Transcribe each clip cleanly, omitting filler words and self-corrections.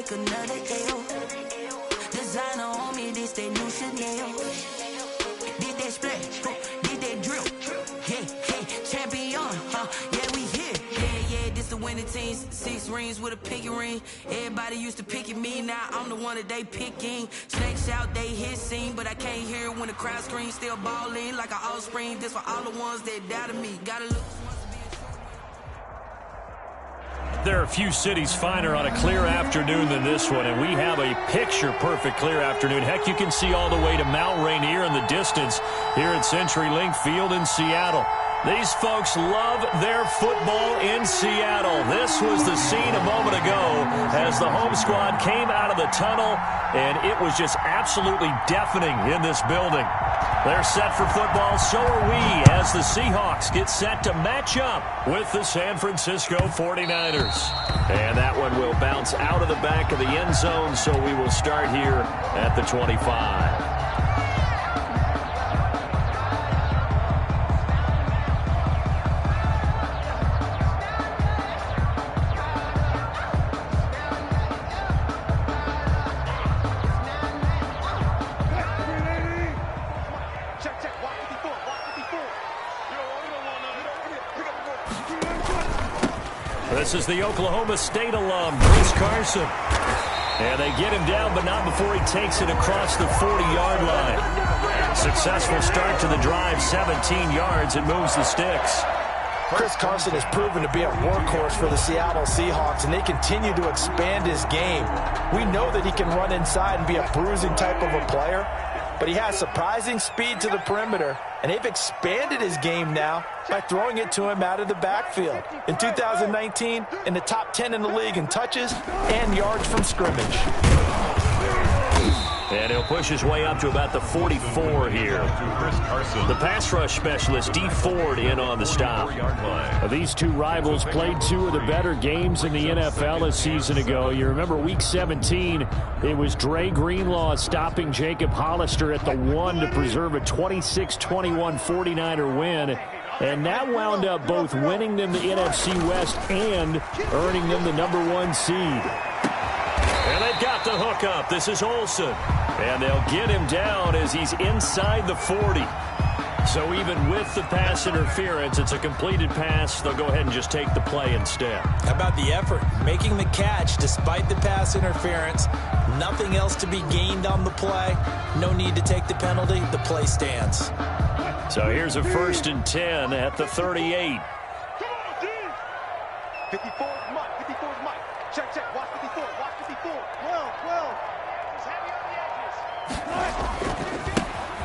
take another L. Designer on me, this that new Chanel. Did that splash, did that drill. Yeah, champion, yeah, we here. Yeah, this the winning team. 6 rings with a pinky ring. Everybody used to pick at me, now I'm the one that they picking. Snakes out, they hit scene, but I can't hear it when the crowd screams. Still ballin' like an offspring. This for all the ones that doubted me. Gotta look. There are a few cities finer on a clear afternoon than this one, and we have a picture-perfect clear afternoon. Heck, you can see all the way to Mount Rainier in the distance here at CenturyLink Field in Seattle. These folks love their football in Seattle. This was the scene a moment ago as the home squad came out of the tunnel, and it was just absolutely deafening in this building. They're set for football, so are we, as the Seahawks get set to match up with the San Francisco 49ers. And that one will bounce out of the back of the end zone, so we will start here at the 25. This is the Oklahoma State alum, Chris Carson. And they get him down, but not before he takes it across the 40-yard line. Successful start to the drive, 17 yards, and moves the sticks. Chris Carson has proven to be a workhorse for the Seattle Seahawks, and they continue to expand his game. We know that he can run inside and be a bruising type of a player, but he has surprising speed to the perimeter, and they've expanded his game now by throwing it to him out of the backfield. In 2019, in the top 10 in the league in touches and yards from scrimmage. And he'll push his way up to about the 44 here. The pass rush specialist, D. Ford, in on the stop. These two rivals played two of the better games in the NFL a season ago. You remember Week 17, it was Dre Greenlaw stopping Jacob Hollister at the 1 to preserve a 26-21 49er win. And that wound up both winning them the NFC West and earning them the #1 seed. And they've got the hook up. This is Olsen. And they'll get him down as he's inside the 40. So even with the pass interference, it's a completed pass. They'll go ahead and just take the play instead. How about the effort? Making the catch despite the pass interference. Nothing else to be gained on the play. No need to take the penalty. The play stands. So here's a 1st and 10 at the 38. 54's Mike. 54's Mike. Check. Watch 54. Watch 54. 12. Just heavy on the edges.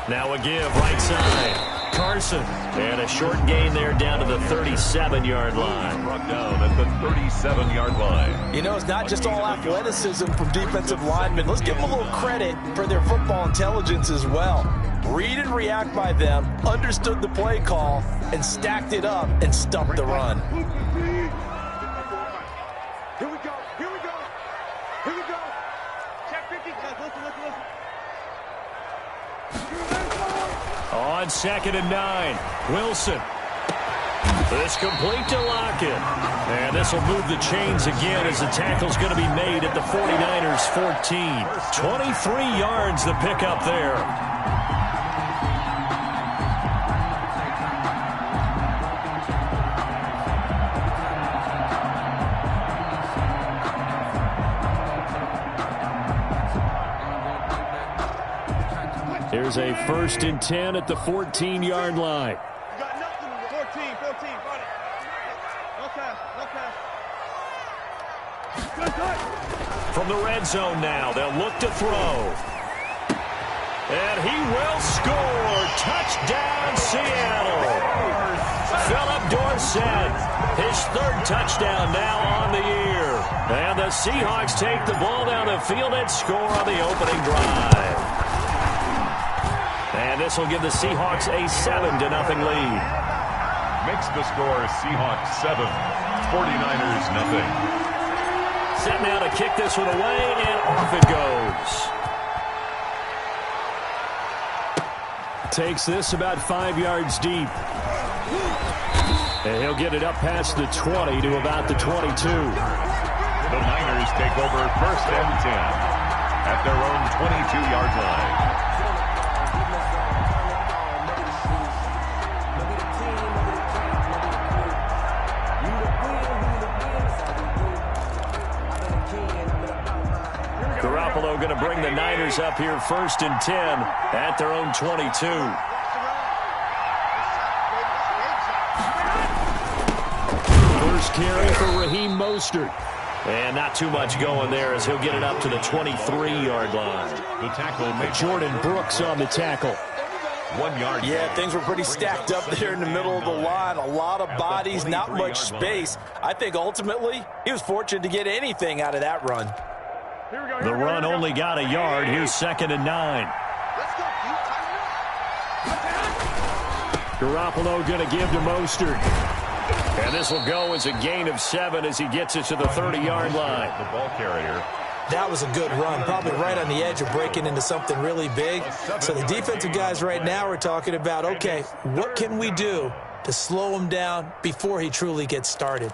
Now a give right side. Carson. And a short gain there down to the 37-yard line. Brought down at the 37-yard line. You know, it's not just all athleticism from defensive linemen. Let's give them a little credit for their football intelligence as well. Read and react by them, understood the play call, and stacked it up and stumped the run. Here we go. Check 50. Listen. On 2nd and 9, Wilson. This complete to Lockett. And this will move the chains again as the tackle's going to be made at the 49ers 14. 23 yards the pickup there. Here's a 1st and 10 at the 14-yard line. You got nothing. 14. Run it. No pass. From the red zone now, they'll look to throw. And he will score. Touchdown, Seattle. Philip Dorsett, his 3rd touchdown now on the year. And the Seahawks take the ball down the field and score on the opening drive. And this will give the Seahawks a 7-0 lead. Makes the score Seahawks 7, 49ers nothing. Set now to kick this one away, and off it goes. Takes this about 5 yards deep. And he'll get it up past the 20 to about the 22. The Niners take over 1st and 10 at their own 22-yard line. Garoppolo going to bring the Niners up here 1st and 10 at their own 22. First carry for Raheem Mostert. And not too much going there as he'll get it up to the 23-yard line. The tackle made Jordan Brooks on the tackle. 1 yard. Yeah, things were pretty stacked up there in the middle of the line. A lot of bodies, not much space. I think ultimately he was fortunate to get anything out of that run. The run only got a yard. Here's 2nd and 9. Garoppolo going to give to Mostert. And this will go as a gain of 7 as he gets it to the 30-yard line. The ball carrier. That was a good run, probably right on the edge of breaking into something really big. So the defensive guys right now are talking about, okay, what can we do to slow him down before he truly gets started?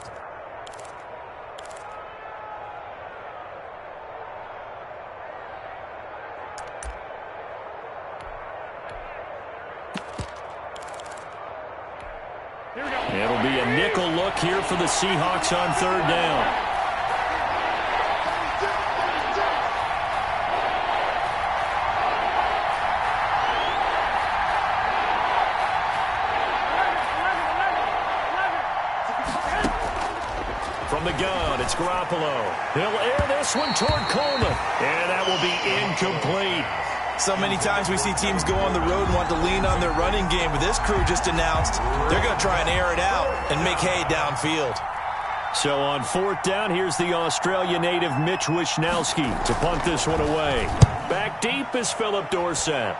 It'll be a nickel look here for the Seahawks on 3rd down. From the gun, it's Garoppolo. He'll air this one toward Coleman. And that will be incomplete. So many times we see teams go on the road and want to lean on their running game, but this crew just announced they're going to try and air it out and make hay downfield. So on 4th down, here's the Australia native Mitch Wishnowski to punt this one away. Back deep is Philip Dorsett.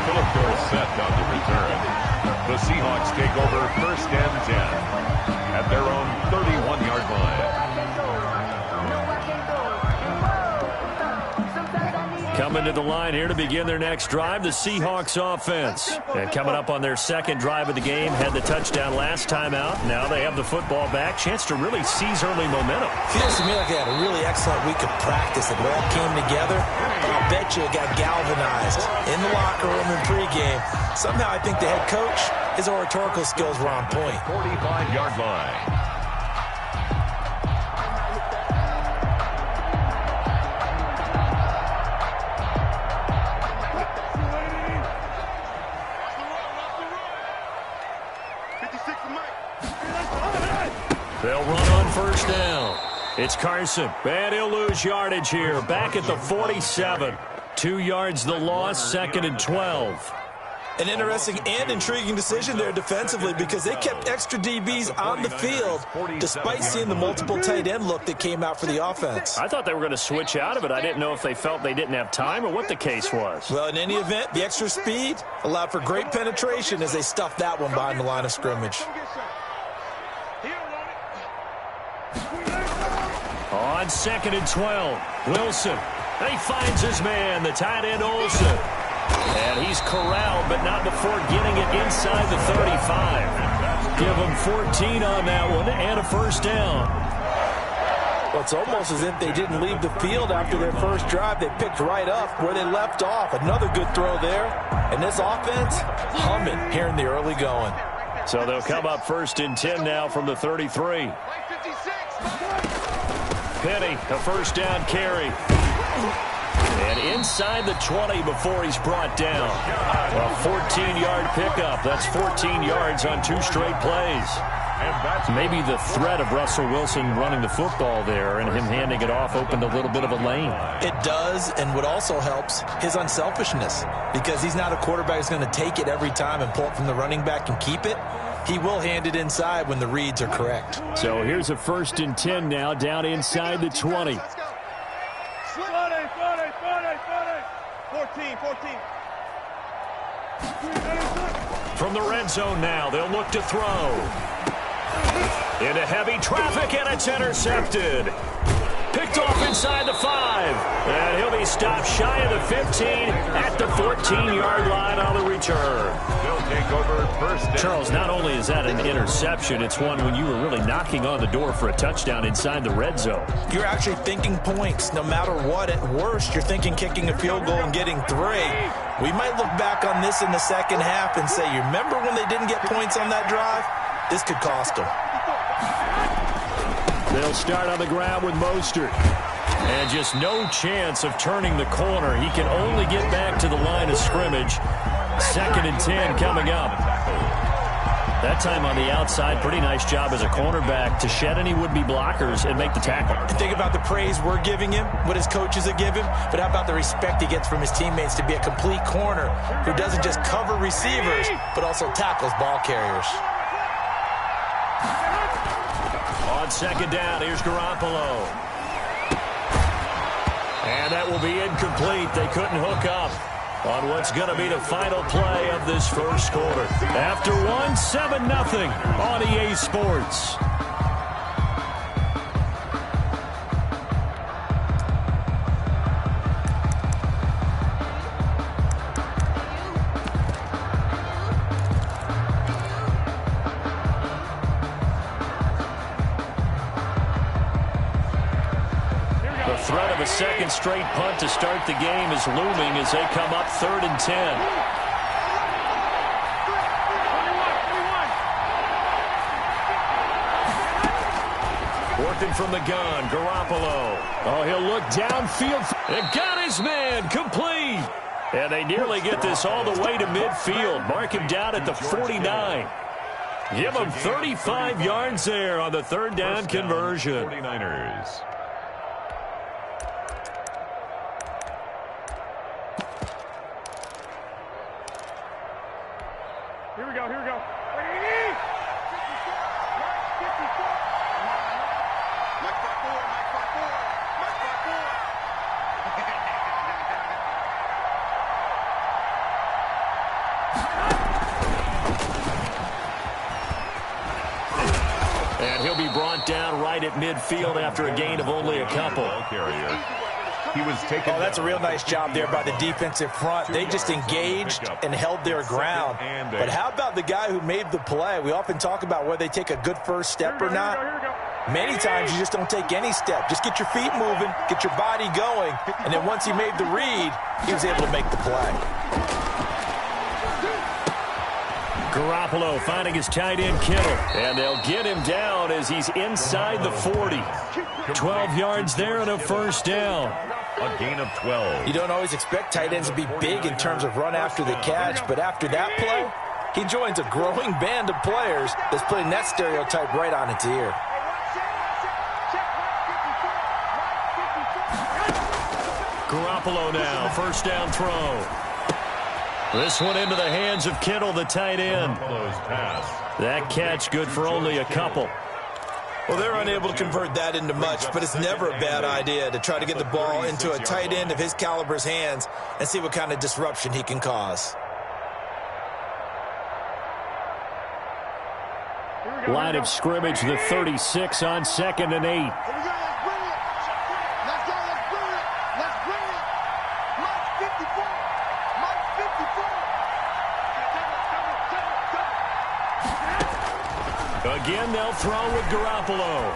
Philip Dorsett on the return. The Seahawks take over 1st and 10 at their own 31-yard line. Coming to the line here to begin their next drive, the Seahawks offense. And coming up on their 2nd drive of the game, had the touchdown last time out. Now they have the football back. Chance to really seize early momentum. Feels to me like they had a really excellent week of practice. It all came together, but I'll bet you it got galvanized in the locker room in pregame. Somehow I think the head coach, his oratorical skills were on point. 45-yard line. They'll run on 1st down. It's Carson, and he'll lose yardage here. Back at the 47. 2 yards the loss, 2nd and 12. An interesting and intriguing decision there defensively because they kept extra DBs on the field despite seeing the multiple tight end look that came out for the offense. I thought they were going to switch out of it. I didn't know if they felt they didn't have time or what the case was. Well, in any event, the extra speed allowed for great penetration as they stuffed that one behind the line of scrimmage. On 2nd and 12, Wilson. He finds his man, the tight end Olsen. And he's corralled, but not before getting it inside the 35. Give him 14 on that one and a 1st down. Well, it's almost as if they didn't leave the field after their first drive. They picked right up where they left off. Another good throw there. And this offense, humming here in the early going. So they'll come up 1st and 10 now from the 33. Penny, a 1st down carry. And inside the 20 before he's brought down. A 14-yard pickup. That's 14 yards on 2 straight plays. Maybe the threat of Russell Wilson running the football there and him handing it off opened a little bit of a lane. It does, and what also helps, his unselfishness. Because he's not a quarterback who's going to take it every time and pull it from the running back and keep it. He will hand it inside when the reads are correct. So here's a 1st and 10 now down inside the 20. 14. From the red zone now, they'll look to throw. Into heavy traffic, and it's intercepted. picked off inside the 5. And he'll be stopped shy of the 15 at the 14-yard line on the return. They'll take over first down. Charles, not only is that an interception, it's one when you were really knocking on the door for a touchdown inside the red zone. You're actually thinking points no matter what. At worst, you're thinking kicking a field goal and getting 3. We might look back on this in the second half and say, you remember when they didn't get points on that drive? This could cost them. They'll start on the ground with Mostert. And just no chance of turning the corner. He can only get back to the line of scrimmage. 2nd and 10 coming up. That time on the outside, pretty nice job as a cornerback to shed any would-be blockers and make the tackle. Think about the praise we're giving him, what his coaches have given him, but how about the respect he gets from his teammates to be a complete corner who doesn't just cover receivers, but also tackles ball carriers. On 2nd down, here's Garoppolo. And that will be incomplete. They couldn't hook up on what's going to be the final play of this first quarter. After one, 7-0 on EA Sports. Threat of a second straight punt to start the game is looming as they come up 3rd and 10. Working from the gun, Garoppolo. Oh, he'll look downfield. And got his man complete. And they nearly get this all the way to midfield. Mark him down at the 49. Give him 35 yards there on the 3rd down conversion. 49ers. Here we go. Mike 54. And he'll be brought down right at midfield after a gain of only a couple. He was taken. Oh, that's a real nice job there by the defensive front. They just engaged and held their ground. But how about the guy who made the play? We often talk about whether they take a good first step or not. Many times you just don't take any step. Just get your feet moving, get your body going, and then once he made the read, he was able to make the play. Garoppolo finding his tight end Kittle. And they'll get him down as he's inside the 40. 12 yards there and a first down. A gain of 12. You don't always expect tight ends to be big in terms of run after the catch, but after that play, he joins a growing band of players that's putting that stereotype right on its ear. Garoppolo now, first down throw. This one into the hands of Kittle, the tight end. That catch good for only a couple. Well, they're unable to convert that into much, but it's never a bad idea to try to get the ball into a tight end of his caliber's hands and see what kind of disruption he can cause. Line of scrimmage, the 36 on 2nd and 8. Again, they'll throw with Garoppolo.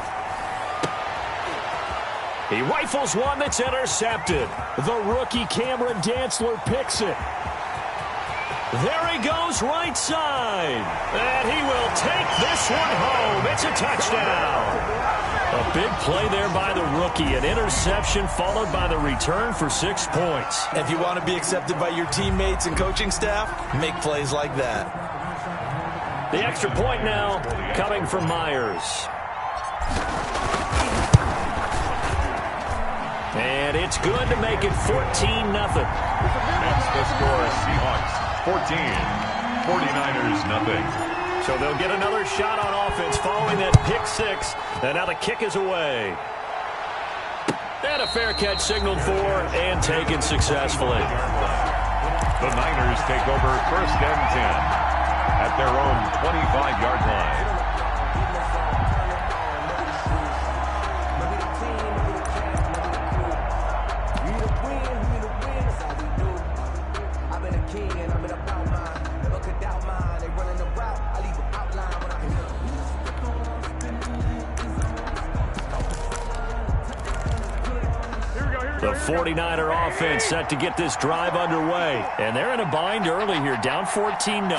He rifles one that's intercepted. The rookie Cameron Dantzler picks it. There he goes right side. And he will take this one home. It's a touchdown. A big play there by the rookie. An interception followed by the return for 6 points. If you want to be accepted by your teammates and coaching staff, make plays like that. The extra point now coming from Myers. And it's good to make it 14-0. That's the score. Seahawks 14, 49ers nothing. So they'll get another shot on offense following that pick six. And now the kick is away. And a fair catch signaled for and taken successfully. The Niners take over first and 10 at their own 25-yard line. The 49er offense set to get this drive underway. And they're in a bind early here, down 14-0.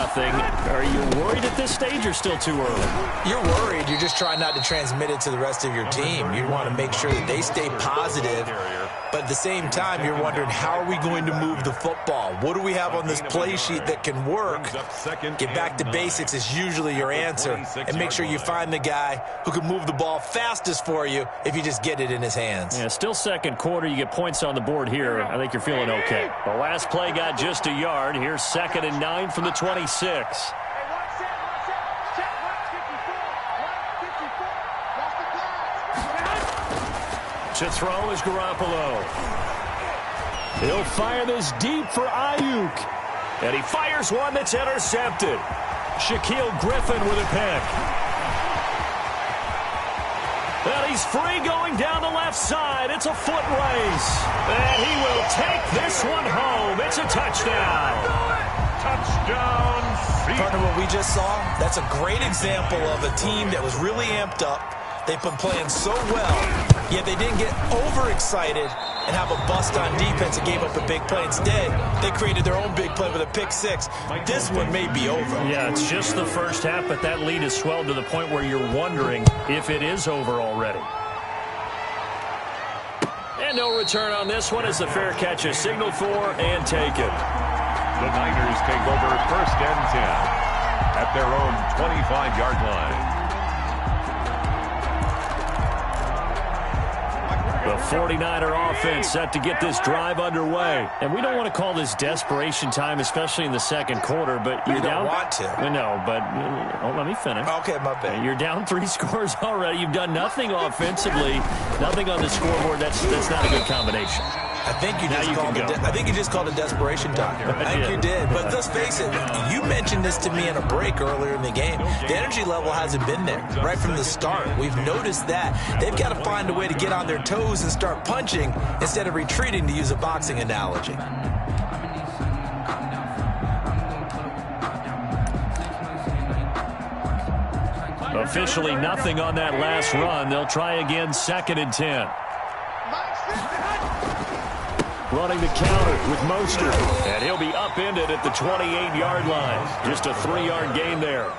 Are you worried at this stage or still too early? You're worried. You're just trying not to transmit it to the rest of your team. You want to make sure that they stay positive. But at the same time, you're wondering, how are we going to move the football? What do we have on this play sheet that can work? Get back to basics is usually your answer. And make sure you find the guy who can move the ball fastest for you if you just get it in his hands. Yeah, still second quarter. You get points on the board here. I think you're feeling okay. The last play got just a yard. Here's 2nd and 9 from the 26. To throw is Garoppolo. He'll fire this deep for Ayuk. And he fires one that's intercepted. Shaquille Griffin with a pick. And he's free going down the left side. It's a foot race. And he will take this one home. It's a touchdown. Touchdown. Partner, what we just saw, that's a great example of a team that was really amped up. They've been playing so well, yet they didn't get overexcited and have a bust on defense and gave up a big play. Instead, they created their own big play with a pick six. This one may be over. Yeah, it's just the first half, but that lead has swelled to the point where you're wondering if it is over already. And no return on this one as the fair catch is signaled for and taken. The Niners take over 1st and 10 at their own 25-yard line. The 49er offense set to get this drive underway. And we don't want to call this desperation time, especially in the second quarter, but you're down. You don't want to. No, but let me finish. Okay, my bad. You're down 3 scores already. You've done nothing offensively, nothing on the scoreboard. That's not a good combination. I think you just called it desperation time. I think you did. But let's face it, you mentioned this to me in a break earlier in the game. The energy level hasn't been there right from the start. We've noticed that. They've got to find a way to get on their toes and start punching instead of retreating, to use a boxing analogy. Officially nothing on that last run. They'll try again, 2nd and 10. Running the counter with Mostert. And he'll be upended at the 28-yard line. Just a 3-yard gain there.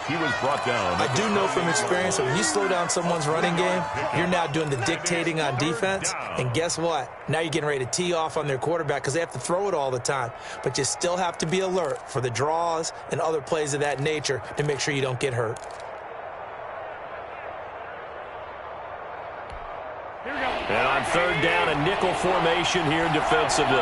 He was brought down. I do know from experience that when you slow down someone's running game, you're now doing the dictating on defense. And guess what? Now you're getting ready to tee off on their quarterback because they have to throw it all the time. But you still have to be alert for the draws and other plays of that nature to make sure you don't get hurt. And on 3rd down, a nickel formation here defensively.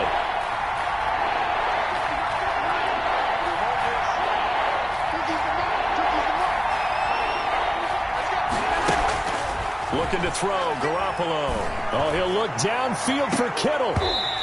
Looking to throw, Garoppolo. Oh, he'll look downfield for Kittle.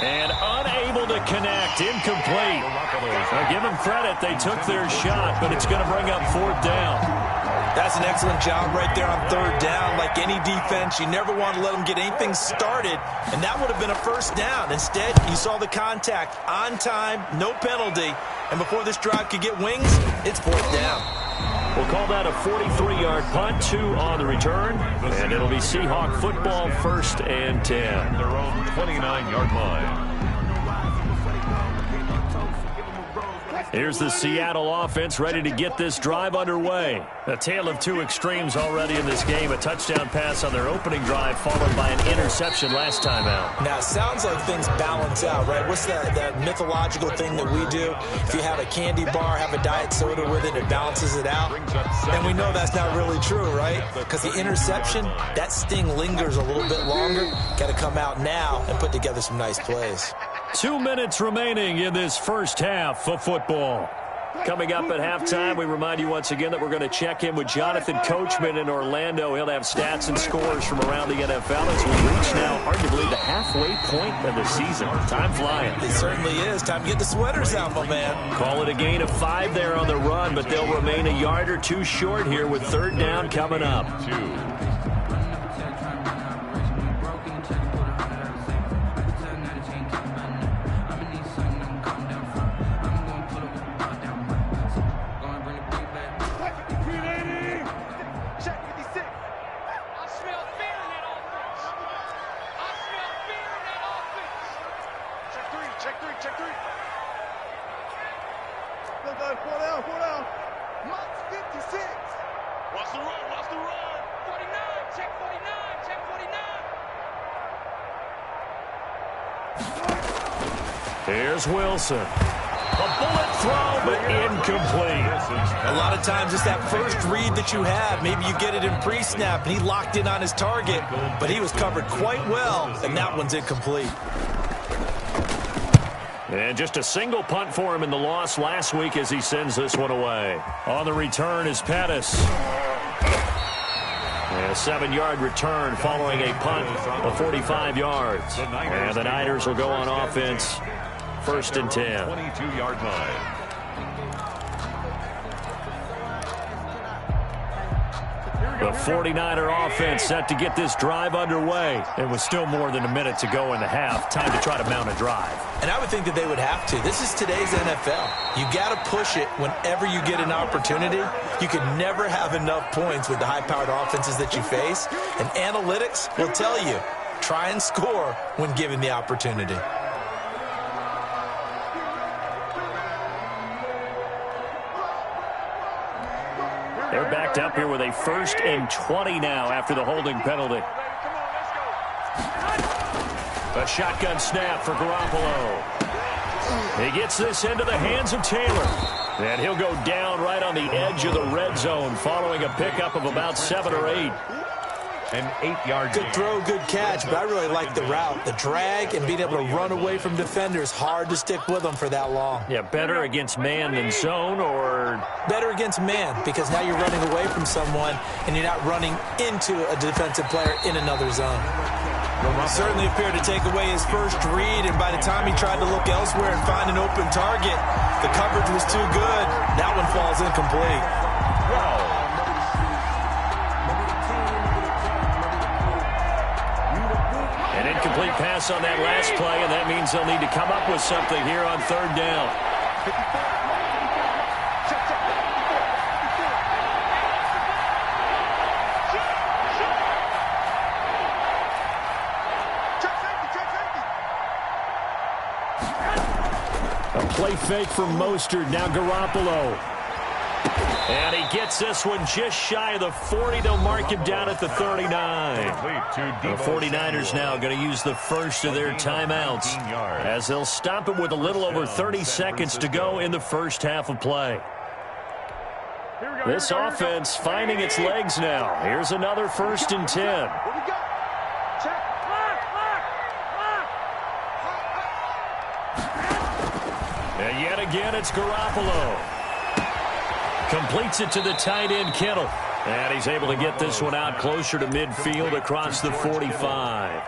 And unable to connect, incomplete. Now give them credit, they took their shot, but it's going to bring up 4th down. That's an excellent job right there on 3rd down. Like any defense, you never want to let them get anything started, and that would have been a 1st down. Instead, you saw the contact on time, no penalty, and before this drive could get wings, it's 4th down. We'll call that a 43-yard punt, 2 on the return, and it'll be Seahawk football, 1st and 10. Their own 29-yard line. Here's the Seattle offense ready to get this drive underway. A tale of 2 extremes already in this game. A touchdown pass on their opening drive followed by an interception last time out. Now, it sounds like things balance out, right? What's that mythological thing that we do? If you have a candy bar, have a diet soda with it, it balances it out. And we know that's not really true, right? Because the interception, that sting lingers a little bit longer. Got to come out now and put together some nice plays. 2 minutes remaining in this first half of football. Coming up at halftime, we remind you once again that we're going to check in with Jonathan Coachman in Orlando. He'll have stats and scores from around the NFL as we reach now, hard to believe, the halfway point of the season. Time flying. It certainly is. Time to get the sweaters out, my man. Call it a gain of 5 there on the run, but they'll remain a yard or 2 short here with 3rd down coming up. 2. Here's Wilson. A bullet throw, but incomplete. A lot of times it's that first read that you have. Maybe you get it in pre-snap, and he locked in on his target, but he was covered quite well, and that one's incomplete. And just a single punt for him in the loss last week as he sends this one away. On the return is Pettis. And a 7-yard return following a punt of 45 yards. And the Niners will go on offense. 1st and 10. 22-yard line. The 49er offense set to get this drive underway. It was still more than a minute to go in the half. Time to try to mount a drive. And I would think that they would have to. This is today's NFL. You got to push it whenever you get an opportunity. You can never have enough points with the high-powered offenses that you face. And analytics will tell you, try and score when given the opportunity. They're backed up here with a 1st and 20 now after the holding penalty. A shotgun snap for Garoppolo. He gets this into the hands of Taylor. And he'll go down right on the edge of the red zone following a pickup of about 7 or 8. An 8-yard Good throw, good catch, but I really like the route. The drag and being able to run away from defenders, hard to stick with them for that long. Yeah, better against man than zone, or better against man, because now you're running away from someone and you're not running into a defensive player in another zone. Certainly appeared to take away his first read, and by the time he tried to look elsewhere and find an open target, the coverage was too good. That one falls incomplete. Wow. an incomplete pass on that last play, and that means they'll need to come up with something here on 3rd down. A play fake from Mostert. Now Garoppolo. And he gets this one just shy of the 40. They'll mark him down at the 39. The 49ers now going to use the first of their timeouts as they'll stop it with a little over 30 seconds to go in the first half of play. This offense finding its legs now. Here's another 1st and 10. And yet again, it's Garoppolo. Completes it to the tight end, Kittle. And he's able to get this one out closer to midfield across the 45.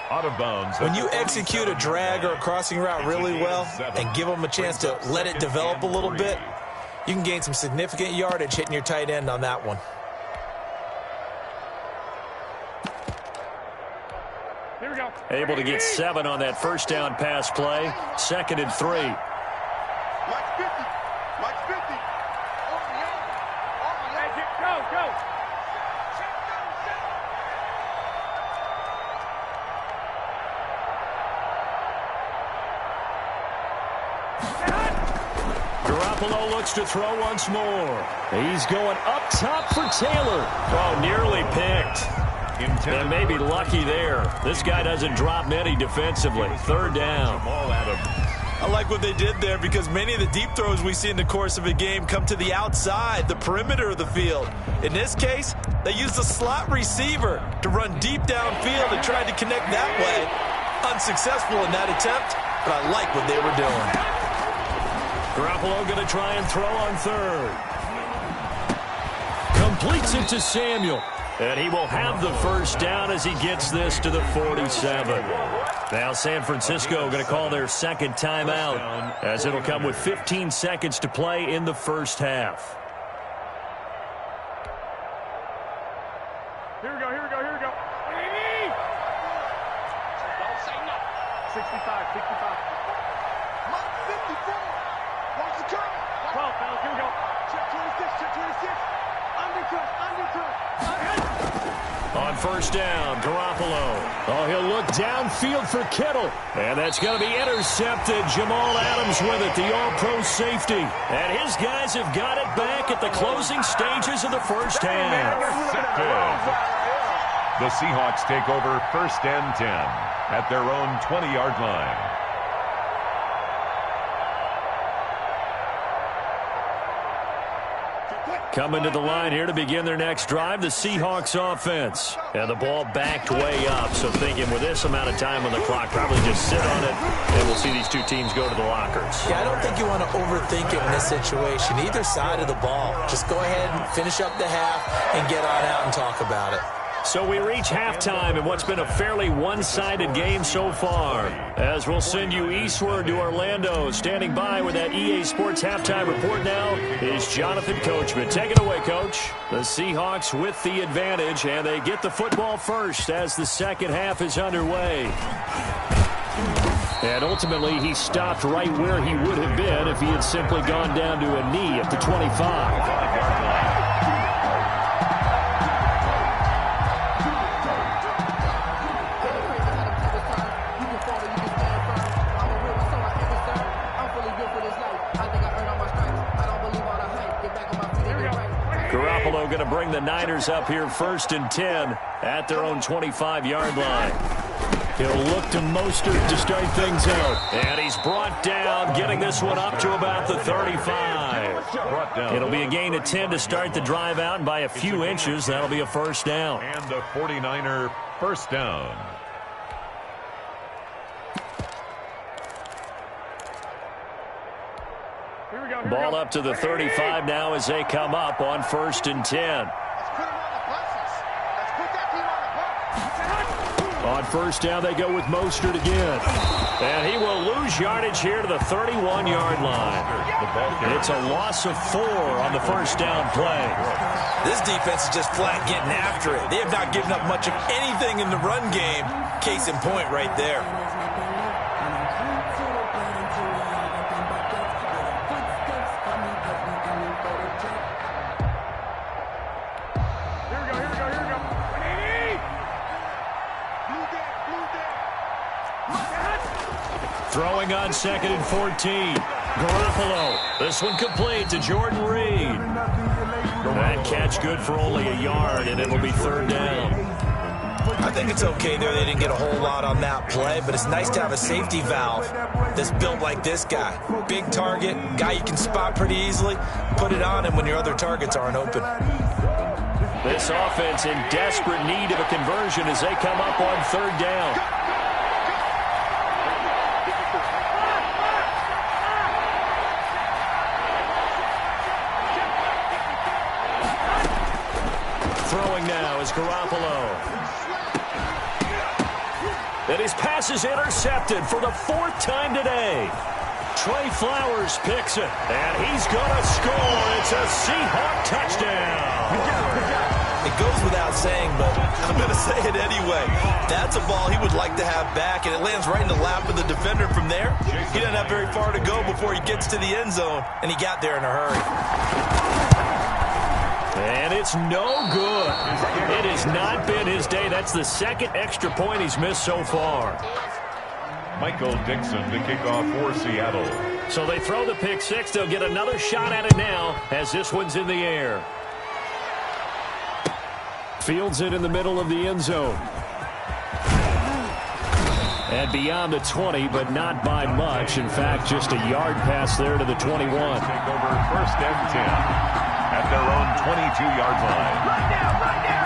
Out of bounds. When you execute a drag or a crossing route really well and give them a chance to let it develop a little bit, you can gain some significant yardage hitting your tight end on that one. Here we go. Able to get 7 on that first down pass play. 2nd and 3. Mike 50. Mike 50. Go. Garoppolo looks to throw once more. He's going up top for Taylor. Oh, nearly picked. And maybe lucky there. This guy doesn't drop many defensively. 3rd down. I like what they did there because many of the deep throws we see in the course of a game come to the outside, the perimeter of the field. In this case, they used a slot receiver to run deep downfield and tried to connect that way. Unsuccessful in that attempt, but I like what they were doing. Garoppolo going to try and throw on 3rd. Completes it to Samuel. And he will have the first down as he gets this to the 47. Now San Francisco going to call their 2nd timeout as it'll come with 15 seconds to play in the first half. Here we go. Don't say no. 65. Mike 54. Watch the curve. 12, fellas. Here we go. Check 26. Undercut. On 1st down, Garoppolo. Oh, he'll look downfield for Kittle. And that's going to be intercepted. Jamal Adams with it, the all-pro safety. And his guys have got it back at the closing stages of the first half. The Seahawks take over 1st and 10 at their own 20-yard line. Coming to the line here to begin their next drive, the Seahawks offense. And the ball backed way up, so thinking with this amount of time on the clock, probably just sit on it, and we'll see these two teams go to the lockers. Yeah, I don't think you want to overthink it in this situation. Either side of the ball. Just go ahead and finish up the half and get on out and talk about it. So we reach halftime in what's been a fairly one-sided game so far. As we'll send you eastward to Orlando. Standing by with that EA Sports halftime report now is Jonathan Coachman. Take it away, Coach. The Seahawks with the advantage, and they get the football first as the second half is underway. And ultimately, he stopped right where he would have been if he had simply gone down to a knee at the 25. Going to bring the Niners up here 1st and 10 at their own 25-yard line. He'll look to Mostert to start things out. And he's brought down, getting this one up to about the 35. It'll be a gain of 10 to start the drive out, and by a few inches, that'll be a first down. And a 49er first down. Ball up to the 35 now as they come up on 1st and 10. On first down, they go with Mostert again. And he will lose yardage here to the 31-yard line. It's a loss of 4 on the first down play. This defense is just flat getting after it. They have not given up much of anything in the run game. Case in point right there. Throwing on 2nd and 14. Garoppolo. This one complete to Jordan Reed. That catch good for only a yard, and it'll be 3rd down. I think it's okay there. They didn't get a whole lot on that play, but it's nice to have a safety valve that's built like this guy. Big target, guy you can spot pretty easily. Put it on him when your other targets aren't open. This offense in desperate need of a conversion as they come up on 3rd down. Throwing now is Garoppolo. And his pass is intercepted for the 4th time today. Trey Flowers picks it, and he's going to score. It's a Seahawk touchdown. It goes without saying, but I'm going to say it anyway. That's a ball he would like to have back, and it lands right in the lap of the defender from there. He doesn't have very far to go before he gets to the end zone, and he got there in a hurry. And it's no good. It has not been his day. That's the 2nd extra point he's missed so far. Michael Dixon to kick off for Seattle. So they throw the pick 6. They'll get another shot at it now as this one's in the air. Fields it in the middle of the end zone. And beyond the 20, but not by much. In fact, just a yard pass there to the 21. Take over 1st and 10. At their own 22-yard line. Right now.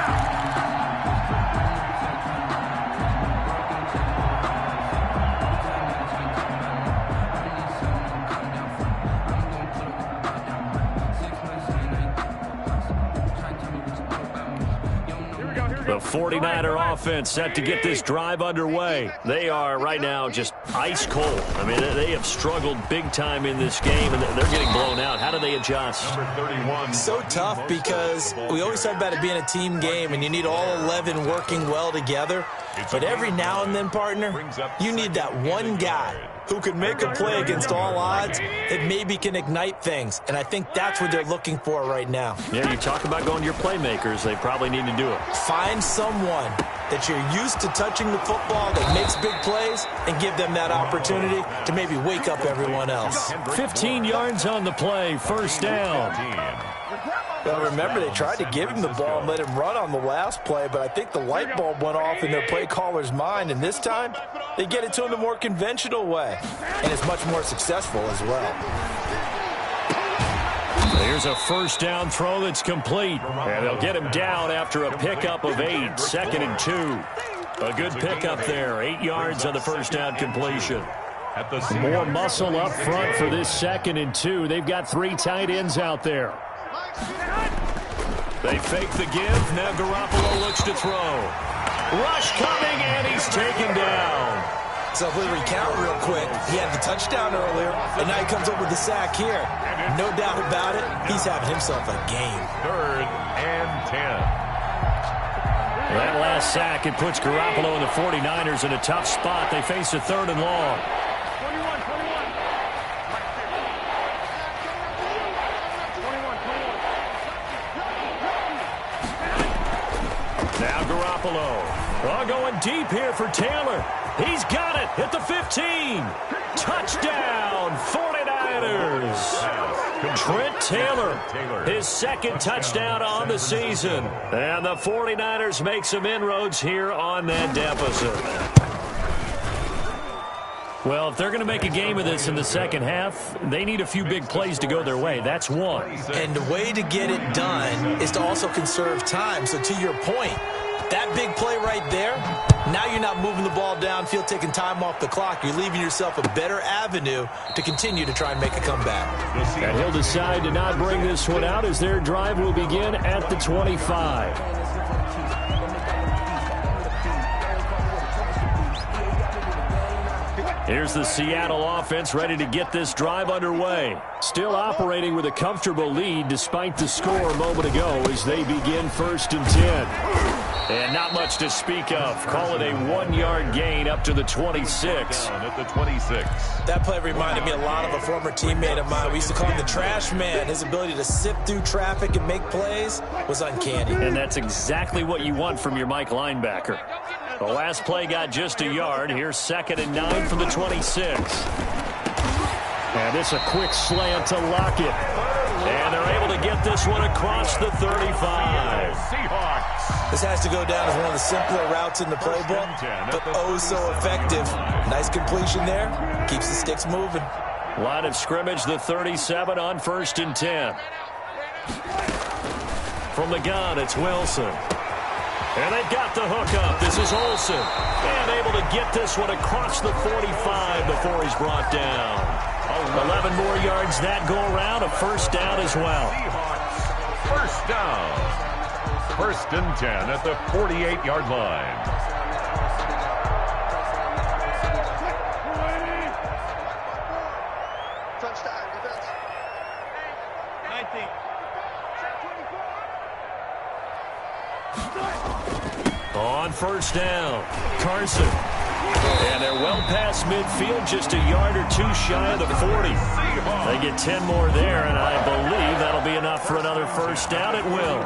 The 49er offense set to get this drive underway. They are right now just ice cold. I mean, they have struggled big time in this game, and they're getting blown out. How do they adjust? Number 31. So tough because we always talk about it being a team game, and you need all 11 working well together. But every now and then, partner, you need that one guy who can make a play against all odds that maybe can ignite things. And I think that's what they're looking for right now. Yeah, you talk about going to your playmakers. They probably need to do it. Find someone that you're used to touching the football that makes big plays and give them that opportunity to maybe wake up everyone else. 15 yards on the play, 1st down. Well, remember, they tried to give him the ball and let him run on the last play, but I think the light bulb went off in their play caller's mind, and this time they get it to him the more conventional way, and it's much more successful as well. Here's a first down throw that's complete. And they'll get him down after a pickup of 8, 2nd and 2. A good pickup there, 8 yards on the first down completion. More muscle up front for this 2nd and 2. They've got 3 tight ends out there. They fake the give. Now Garoppolo looks to throw. Rush coming, and he's taken down. So if we recount real quick, he had the touchdown earlier, and now he comes up with the sack here. No doubt about it, he's having himself a game. 3rd and 10. That last sack, it puts Garoppolo and the 49ers in a tough spot. They face a 3rd and long. Now Garoppolo. Going deep here for Taylor. He's got it at the 15. Touchdown, 49ers. Trent Taylor, his 2nd touchdown on the season. And the 49ers make some inroads here on that deficit. Well, if they're going to make a game of this in the second half, they need a few big plays to go their way. That's one. And the way to get it done is to also conserve time. So to your point, that big play right there, now you're not moving the ball downfield, taking time off the clock. You're leaving yourself a better avenue to continue to try and make a comeback. And he'll decide to not bring this one out as their drive will begin at the 25. Here's the Seattle offense ready to get this drive underway. Still operating with a comfortable lead despite the score a moment ago as they begin 1st and 10. And not much to speak of. Call it a 1-yard gain up to the 26. At the 26. That play reminded me a lot of a former teammate of mine. We used to call him the trash man. His ability to sift through traffic and make plays was uncanny. And that's exactly what you want from your Mike linebacker. The last play got just a yard. Here's 2nd and 9 from the 26. And it's a quick slant to Lockett. And they're able to get this one across the 35. Seahawks. This has to go down as one of the simpler routes in the playbook, but oh so effective. Nice completion there. Keeps the sticks moving. Line of scrimmage, the 37 on 1st and 10. From the gun, it's Wilson. And they've got the hook up. This is Olsen. And able to get this one across the 45 before he's brought down. 11 more yards that go around. A first down as well. First down. 1st and 10 at the 48-yard line. Touchdown, defense. 19. On first down, Carson. And they're well past midfield, just a yard or 2 shy of the 40. They get 10 more there, and I believe that'll be enough for another first down. It will.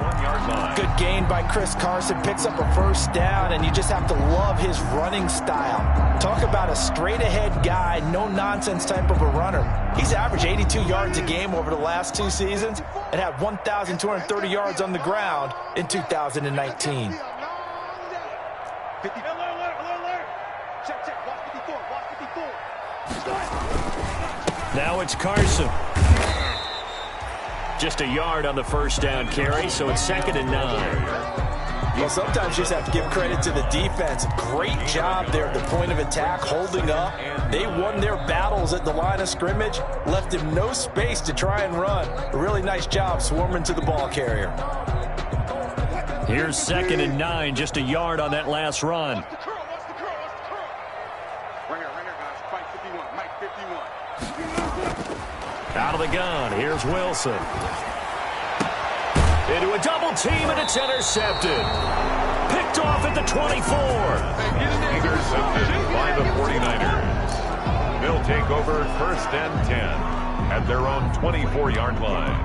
Good gain by Chris Carson. Picks up a first down, and you just have to love his running style. Talk about a straight-ahead guy, no-nonsense type of a runner. He's averaged 82 yards a game over the last 2 seasons and had 1,230 yards on the ground in 2019. 50. Check. Watch 54. Now it's Carson. Just a yard on the first down carry, so it's 2nd and 9. Well, sometimes you just have to give credit to the defense. Great job there at the point of attack, holding up. They won their battles at the line of scrimmage, left him no space to try and run. A really nice job swarming to the ball carrier. Here's 2nd and 9, just a yard on that last run. Out of the gun, here's Wilson. Into a double team, and it's intercepted. Picked off at the 24. Intercepted by the 49ers. They'll take over 1st and 10 at their own 24-yard line.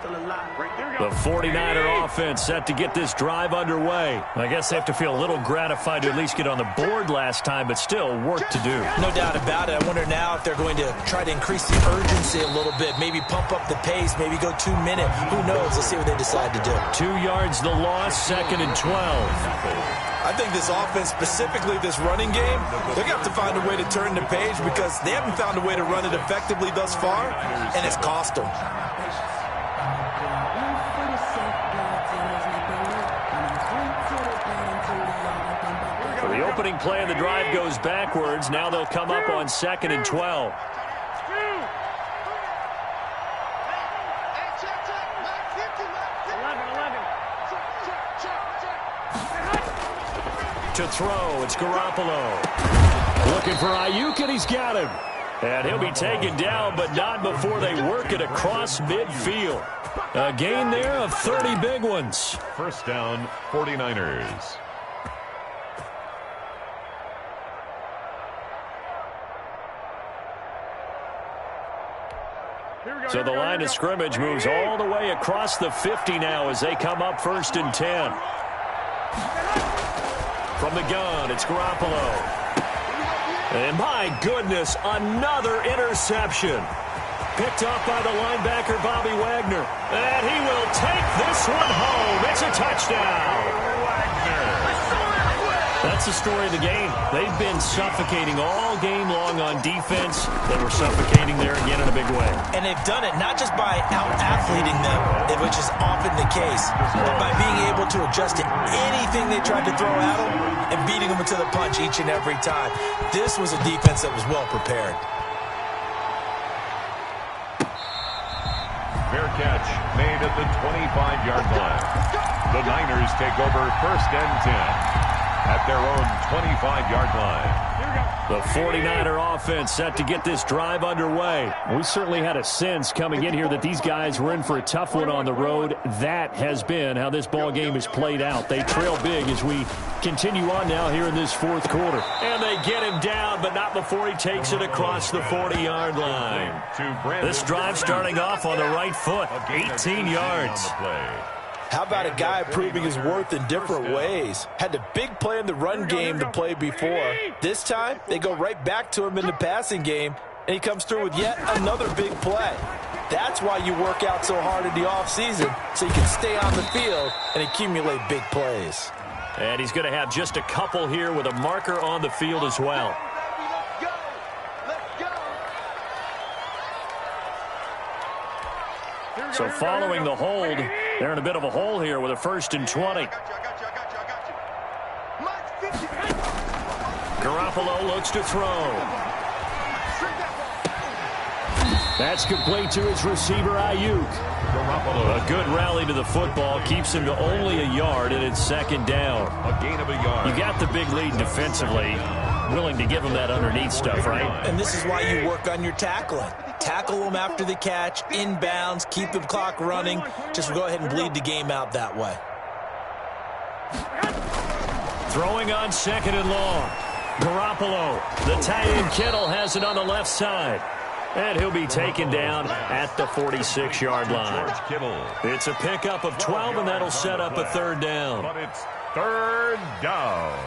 The 49er offense set to get this drive underway. I guess they have to feel a little gratified to at least get on the board last time, but still work to do. No doubt about it. I wonder now if they're going to try to increase the urgency a little bit, maybe pump up the pace, maybe go 2 minute. Who knows? Let's see what they decide to do. 2 yards the loss, 2nd and 12. I think this offense, specifically this running game, they're going to have to find a way to turn the page because they haven't found a way to run it effectively thus far, and it's cost them. The opening play of the drive goes backwards. Now they'll come up on 2nd and 12. To throw, it's Garoppolo. Looking for Ayuk, and he's got him. And he'll be taken down, but not before they work it across midfield. A gain there of 30 big ones. First down, 49ers. So the line of scrimmage moves all the way across the 50 now as they come up 1st and 10. From the gun, it's Garoppolo. And my goodness, another interception. Picked up by the linebacker, Bobby Wagner. And he will take this one home. It's a touchdown. That's the story of the game. They've been suffocating all game long on defense. They were suffocating there again in a big way. And they've done it not just by out-athleting them, which is often the case, but by being able to adjust to anything they tried to throw at them and beating them to the punch each and every time. This was a defense that was well prepared. Fair catch made at the 25-yard line. The Niners take over 1st and 10 at their own 25-yard line. The 49er offense set to get this drive underway. We certainly had a sense coming in here that these guys were in for a tough one on the road. That has been how this ball game has played out. They trail big as we continue on now here in this 4th quarter. And they get him down, but not before he takes it across the 40-yard line. This drive starting off on the right foot, 18 yards. How about a guy proving his worth in different ways? Had a big play in the run game to play before. This time, they go right back to him in the passing game, and he comes through with yet another big play. That's why you work out so hard in the offseason, so you can stay on the field and accumulate big plays. And he's going to have just a couple here with a marker on the field as well. So following the hold, they're in a bit of a hole here with a 1st and 20. Garoppolo looks to throw. That's complete to his receiver, Ayuk. A good rally to the football keeps him to only a yard, and it's 2nd down. A gain of a yard. You got the big lead defensively. Willing to give him that underneath stuff, right? And this is why you work on your tackling. Tackle them after the catch, inbounds, keep the clock running. Just go ahead and bleed the game out that way. Throwing on 2nd and long. Garoppolo, the tight end Kittle has it on the left side. And he'll be taken down at the 46-yard line. It's a pickup of 12, and that'll set up a 3rd down. But it's 3rd down.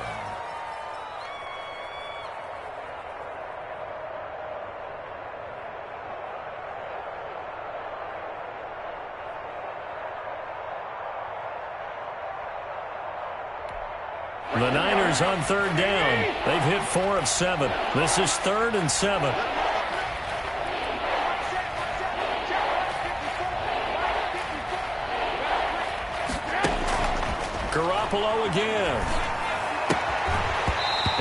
The Niners on 3rd down. They've hit 4 of 7. This is 3rd and 7. Garoppolo again.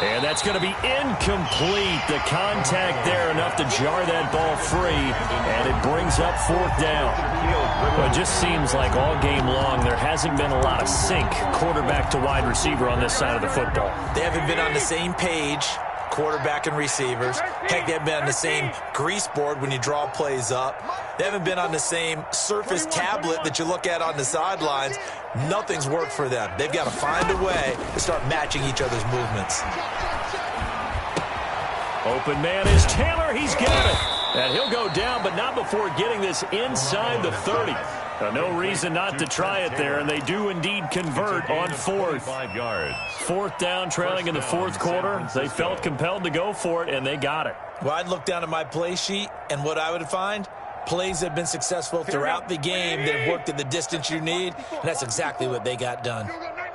And that's going to be incomplete. The contact there enough to jar that ball free, and it brings up 4th down. Well, it just seems like all game long there hasn't been a lot of sync quarterback to wide receiver on this side of the football. They haven't been on the same page, quarterback and receivers. Heck, they haven't been on the same grease board when you draw plays up. They haven't been on the same surface tablet that you look at on the sidelines. Nothing's worked for them. They've got to find a way to start matching each other's movements. Open man is Taylor. He's got it. And he'll go down, but not before getting this inside the 30. No reason not to try it there, and they do indeed convert on fourth. 5 yards. Fourth down, trailing in the fourth quarter. They felt compelled to go for it, and they got it. Well, I'd look down at my play sheet, and what I would find, plays that have been successful throughout the game that have worked at the distance you need, and that's exactly what they got done.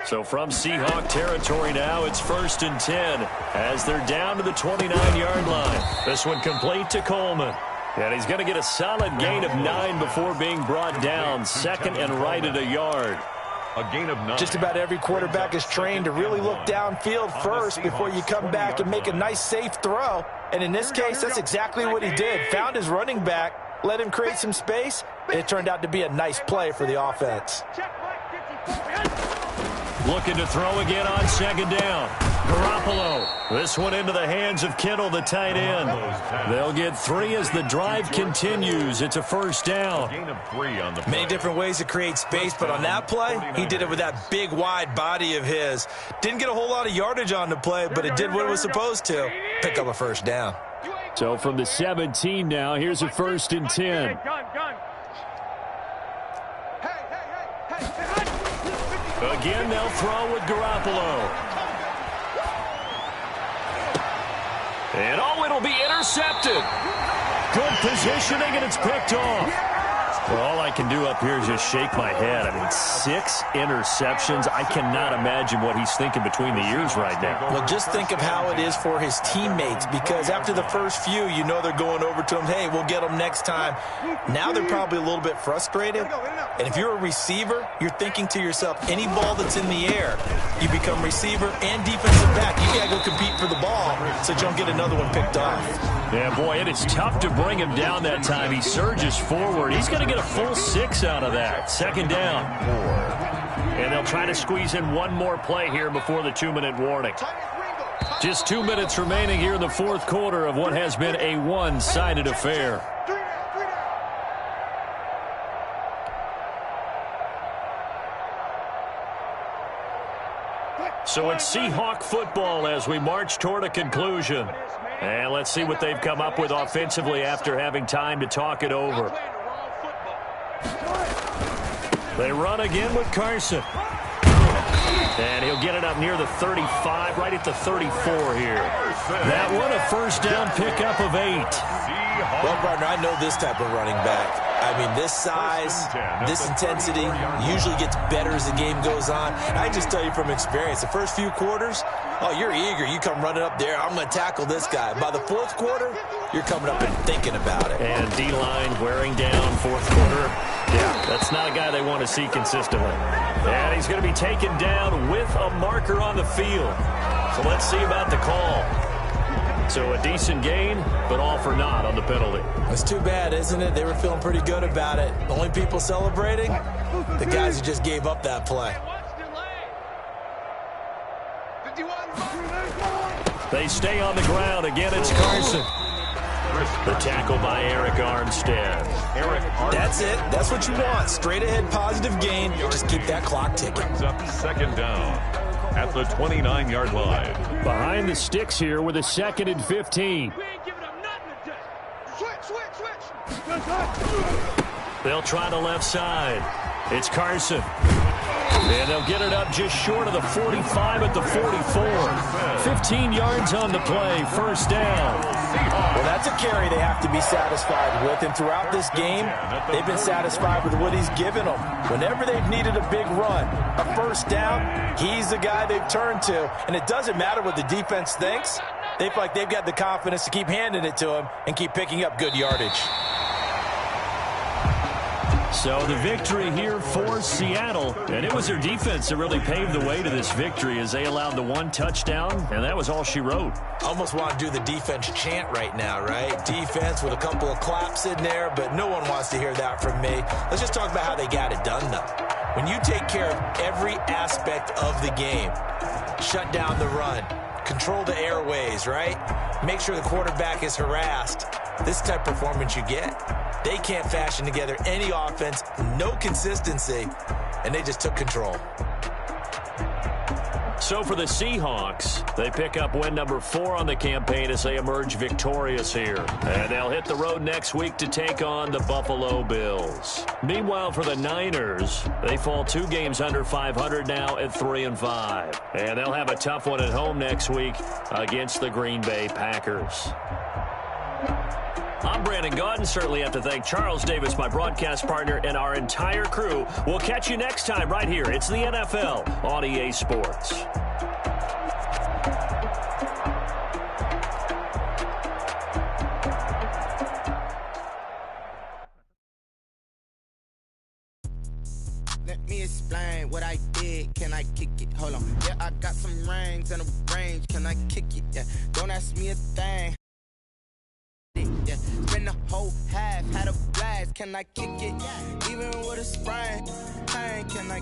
So from Seahawk territory now, it's 1st and 10 as they're down to the 29-yard line. This one complete to Coleman. And he's going to get a solid gain of 9 before being brought down. 2nd and right at a yard. A gain of 9. Just about every quarterback is trained to really look downfield first before you come back and make a nice, safe throw. And in this case, that's exactly what he did. Found his running back, let him create some space, and it turned out to be a nice play for the offense. Looking to throw again on 2nd down. Garoppolo. This one into the hands of Kittle, the tight end. They'll get 3 as the drive continues. It's a 1st down. Gain of 3 on the play. Many different ways to create space, but on that play, he did it with that big, wide body of his. Didn't get a whole lot of yardage on the play, but it did what it was supposed to. Pick up a 1st down. So from the 17 now, here's a 1st and 10. Again, they'll throw with Garoppolo. And, it'll be intercepted. Good positioning, and it's picked off. Well, all I can do up here is just shake my head. I mean, 6 interceptions. I cannot imagine what he's thinking between the ears right now. Well, just think of how it is for his teammates, because after the first few, you know they're going over to him, hey, we'll get them next time. Now they're probably a little bit frustrated. And if you're a receiver, you're thinking to yourself, any ball that's in the air, you become receiver and defensive back. You got to go compete for the ball so you don't get another one picked off. Yeah, boy, it is tough to bring him down that time. He surges forward. He's going to get a full 6 out of that. 2nd down. And they'll try to squeeze in one more play here before the 2-minute warning. Just 2 minutes remaining here in the fourth quarter of what has been a one-sided affair. So it's Seahawk football as we march toward a conclusion. And let's see what they've come up with offensively after having time to talk it over. They run again with Carson. And he'll get it up near the 35, right at the 34 here. That one, a 1st down pickup of 8. Well, partner, I know this type of running back. I mean, this size, this intensity usually gets better as the game goes on. I just tell you from experience, the first few quarters, oh, you're eager. You come running up there, I'm going to tackle this guy. By the fourth quarter, you're coming up and thinking about it. And D-line wearing down fourth quarter. Yeah, that's not a guy they want to see consistently. And he's going to be taken down with a marker on the field. So let's see about the call. So a decent gain, but all for naught on the penalty. It's too bad, isn't it? They were feeling pretty good about it. The only people celebrating, the guys who just gave up that play. They stay on the ground. Again, it's Carson. The tackle by Eric Armstead. That's it. That's what you want. Straight ahead, positive gain. Just keep that clock ticking. Up 2nd down at the 29-yard line. Behind the sticks here with a 2nd and 15. They'll try the left side. It's Carson. And they'll get it up just short of the 45 at the 44. 15 yards on the play, 1st down. Well, that's a carry they have to be satisfied with. And throughout this game, they've been satisfied with what he's given them. Whenever they've needed a big run, a 1st down, he's the guy they've turned to. And it doesn't matter what the defense thinks. They feel like they've got the confidence to keep handing it to him and keep picking up good yardage. So the victory here for Seattle, and it was their defense that really paved the way to this victory as they allowed the 1 touchdown, and that was all she wrote. Almost want to do the defense chant right now, right? Defense with a couple of claps in there, but no one wants to hear that from me. Let's just talk about how they got it done, though. When you take care of every aspect of the game, shut down the run, control the airways, right? Make sure the quarterback is harassed. This type of performance you get. They can't fashion together any offense, no consistency, and they just took control. So for the Seahawks, they pick up win number 4 on the campaign as they emerge victorious here. And they'll hit the road next week to take on the Buffalo Bills. Meanwhile, for the Niners, they fall 2 games under 500 now at 3-5. And they'll have a tough one at home next week against the Green Bay Packers. I'm Brandon Gaudin. Certainly have to thank Charles Davis, my broadcast partner, and our entire crew. We'll catch you next time right here. It's the NFL on EA Sports. Let me explain what I did. Can I kick it? Hold on. Yeah, I got some rings and a range. Can I kick it? Yeah. Don't ask me a thing. Yeah. Spend the whole half, had a blast. Can I kick it? Even with a sprain, can I